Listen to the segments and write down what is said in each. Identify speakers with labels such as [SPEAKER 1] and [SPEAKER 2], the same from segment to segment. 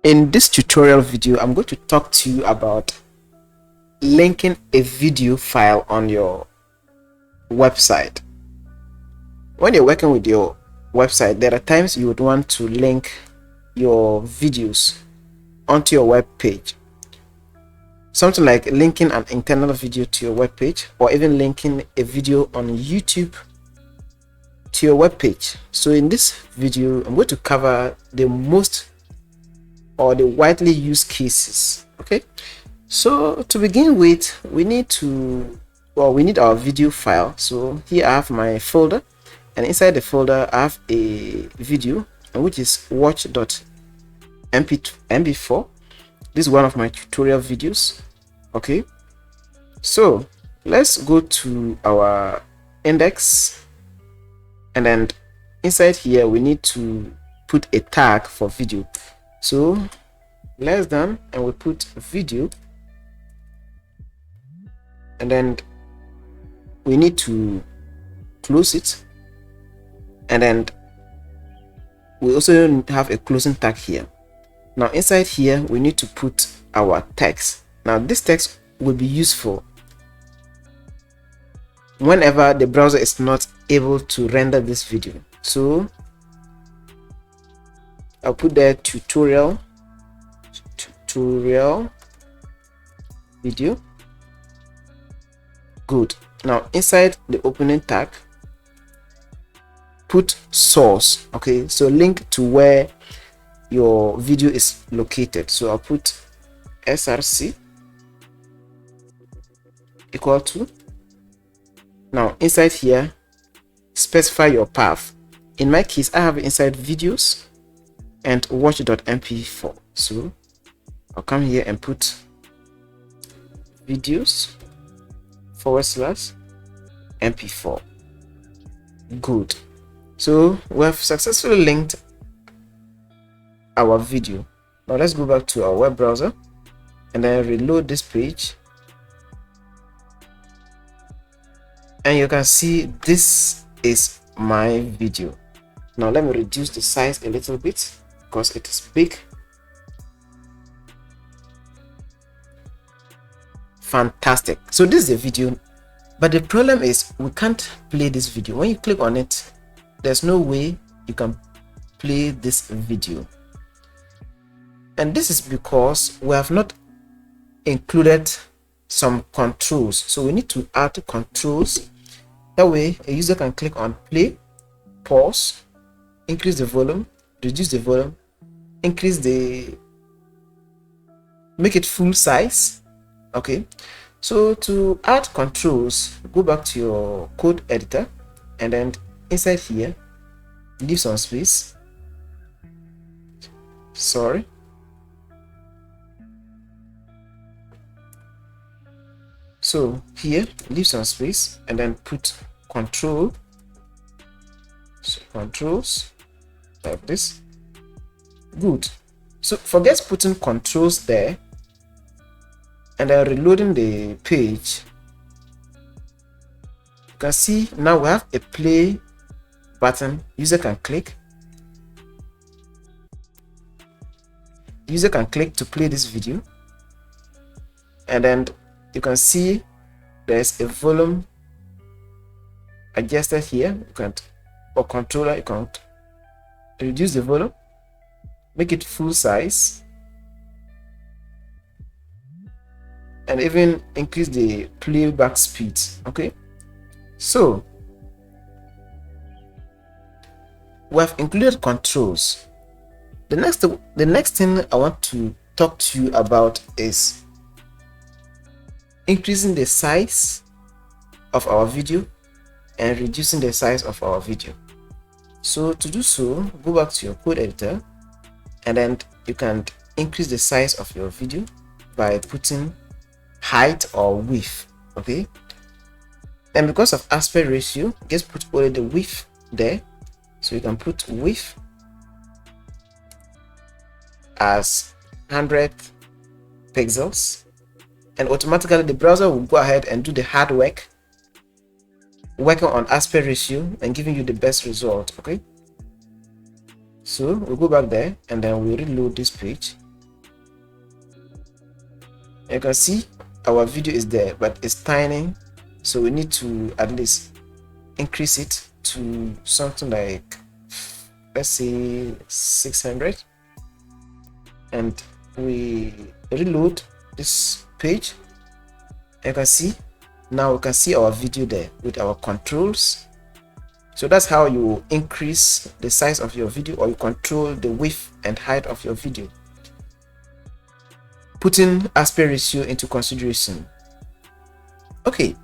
[SPEAKER 1] In this tutorial video, I'm going to talk to you about linking a video file on your website. When you're working with your website, there are times you would want to link your videos onto your web page. Something like linking an internal video to your web page, or even linking a video on YouTube to your web page. So in this video, I'm going to cover the most or the widely used cases. Okay, so to begin with, we need our video file. So here I have my folder, and inside the folder I have a video, which is watch.mp4. This is one of my tutorial videos. Okay, so let's go to our index, and then inside here we need to put a tag for video. So less than, and we put video, and then we need to close it, and then we also have a closing tag here. Now inside here we need to put our text. Now this text will be useful whenever the browser is not able to render this video. So I'll put there tutorial video. Good. Now inside the opening tag, put source. Okay, so link to where your video is located. So I'll put src equal to. Now inside here, specify your path. In my case, I have inside videos and watch.mp4. So I'll come here and put videos /mp4. Good. So we have successfully linked our video. Now let's go back to our web browser and then reload this page, and you can see this is my video. Now let me reduce the size a little bit because it is big. Fantastic. So this is the video, but the problem is we can't play this video. When you click on it, there's no way you can play this video, and this is because we have not included some controls. So we need to add controls. That way a user can click on play, pause, increase the volume, reduce the volume, make it full size. Okay, so to add controls, go back to your code editor, and then inside here leave some space. So here leave some space, and then put controls like this. Good. So forget putting controls there, and then reloading the page. You can see now we have a play button. User can click to play this video, and then you can see there's a volume adjusted here. You can, or controller, you can reduce the volume, make it full size, and even increase the playback speed. Okay, so we have included controls. The next thing I want to talk to you about is increasing the size of our video and reducing the size of our video. So to do so, go back to your code editor, and then you can increase the size of your video by putting height or width. Okay, and because of aspect ratio, just put only the width there. So you can put width as 100 pixels, and automatically the browser will go ahead and do the hard work, working on aspect ratio and giving you the best result. Okay, so we'll go back there, and then we'll reload this page, You can see our video is there, but it's tiny, so we need to at least increase it to something like, let's say 600, and we reload this page. You can see now we can see our video there with our controls. So that's how you increase the size of your video, or you control the width and height of your video, putting aspect ratio into consideration. Okay,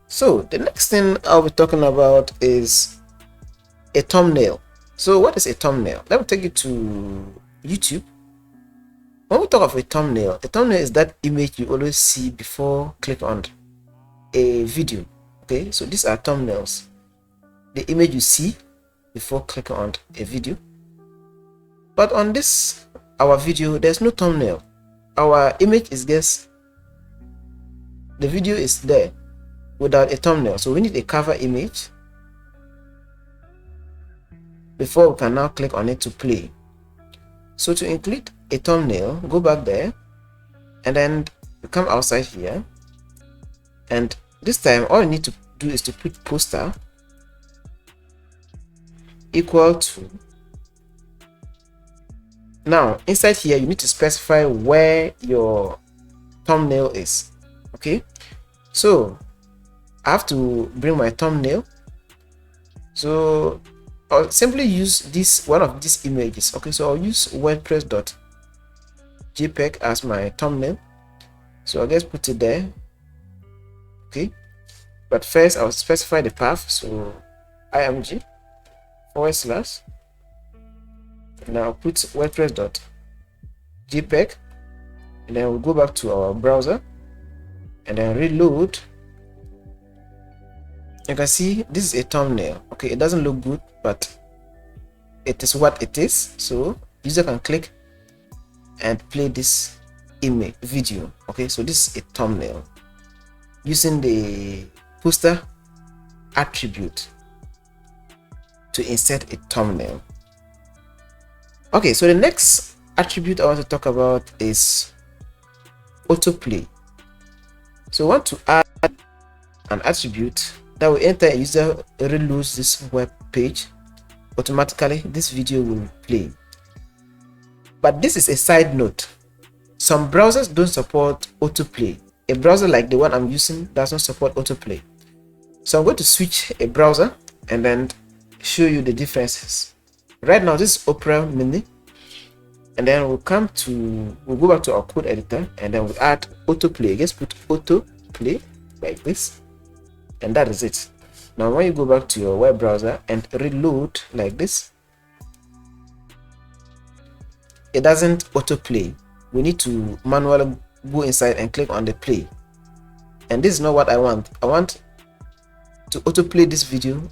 [SPEAKER 1] so the next thing I'll be talking about is a thumbnail. So what is a thumbnail? Let me take you to YouTube. When we talk of a thumbnail is that image you always see before click on a video. Okay, so these are thumbnails, the image you see before clicking on a video. But on this our video, there's no thumbnail. Our image is just, the video is there without a thumbnail, so we need a cover image before we can now click on it to play. So to include a thumbnail, go back there and then you come outside here, and this time all you need to do is to put poster equal to. Now inside here you need to specify where your thumbnail is. Okay, so I have to bring my thumbnail, so I'll simply use one of these images. Okay, so I'll use WordPress.jpg as my thumbnail, so I'll just put it there. Okay, but first I'll specify the path, so img / and I'll put WordPress.jpg, and then we'll go back to our browser and then reload. You can see this is a thumbnail. Okay, it doesn't look good, but it is what it is. So user can click and play this image video. Okay, so this is a thumbnail using the poster attribute to insert a thumbnail. Okay, so the next attribute I want to talk about is autoplay. So I want to add an attribute that will enter a user reloads this web page, automatically this video will play. But this is a side note. Some browsers don't support autoplay. A browser like the one I'm using does not support autoplay. So I'm going to switch a browser and then show you the differences. Right now this is Opera Mini, and then we'll go back to our code editor and then we'll add autoplay. Just put autoplay like this, and that is it. Now when you go back to your web browser and reload like this, it doesn't autoplay. We need to manually go inside and click on the play, and this is not what I want. I want to autoplay this video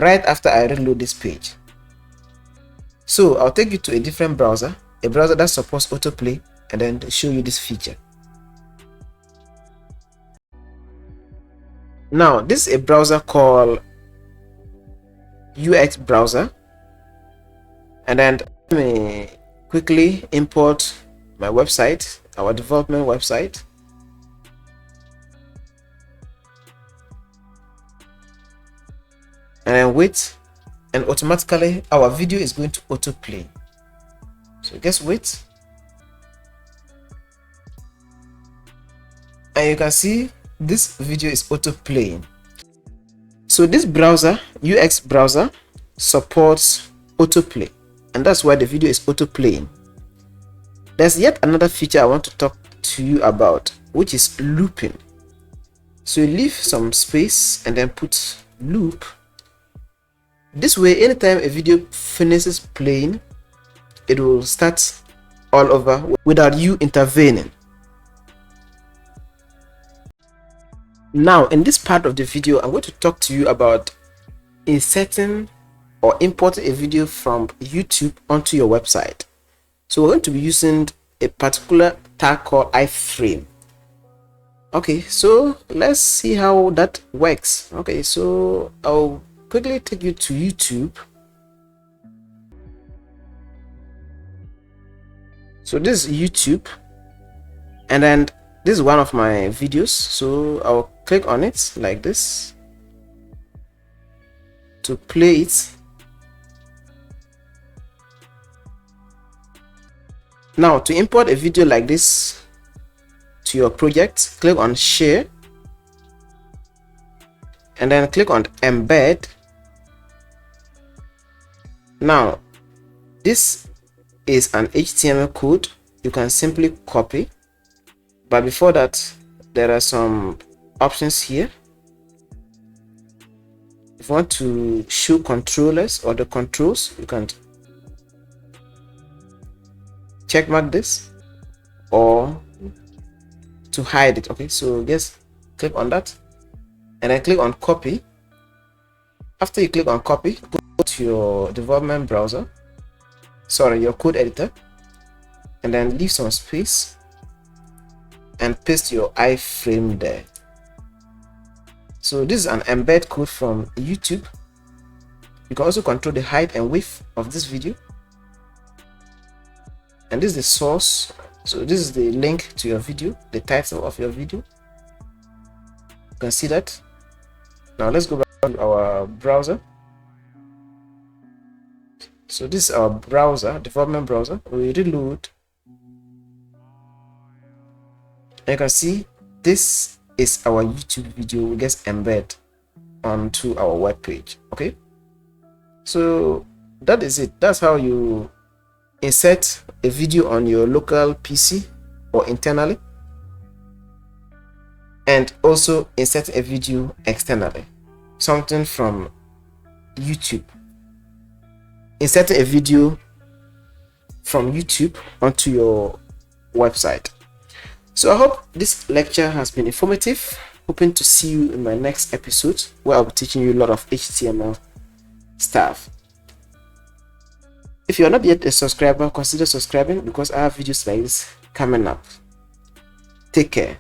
[SPEAKER 1] right after I reload this page. So I'll take you to a different browser, a browser that supports autoplay, and then show you this feature. Now this is a browser called UX browser, and then let me quickly import my website, our development website. And then wait, and automatically our video is going to autoplay. So just wait, and you can see this video is autoplaying. So this browser, UX browser, supports autoplay, and that's why the video is autoplaying. There's yet another feature I want to talk to you about, which is looping. So you leave some space and then put loop. This way, anytime a video finishes playing, it will start all over without you intervening. Now in this part of the video, I'm going to talk to you about inserting or importing a video from YouTube onto your website. So we're going to be using a particular tag called iframe. Okay, so let's see how that works. Okay, so I'll quickly take you to YouTube. So this is YouTube, And then this is one of my videos, so I'll click on it like this to play it. Now to import a video like this to your project, click on share and then click on embed. Now this is an HTML code you can simply copy, but before that there are some options here. If you want to show controllers or the controls, you can check mark this, or to hide it. Okay, so just click on that and then click on copy. After you click on copy, go to your development browser, sorry, your code editor, and then leave some space and paste your iframe there. So this is an embed code from YouTube. You can also control the height and width of this video, and this is the source. So this is the link to your video, the title of your video. You can see that. Now let's go back to our browser. So this is our browser, development browser. We reload, and you can see this is our YouTube video. We just embed onto our web page. Okay, so that is it. That's how you insert a video on your local PC or internally, and also insert a video externally, something from YouTube. Insert a video from YouTube onto your website. So I hope this lecture has been informative. Hoping to see you in my next episode, where I'll be teaching you a lot of HTML stuff. If you're not yet a subscriber, consider subscribing, because I have videos like this coming up. Take care.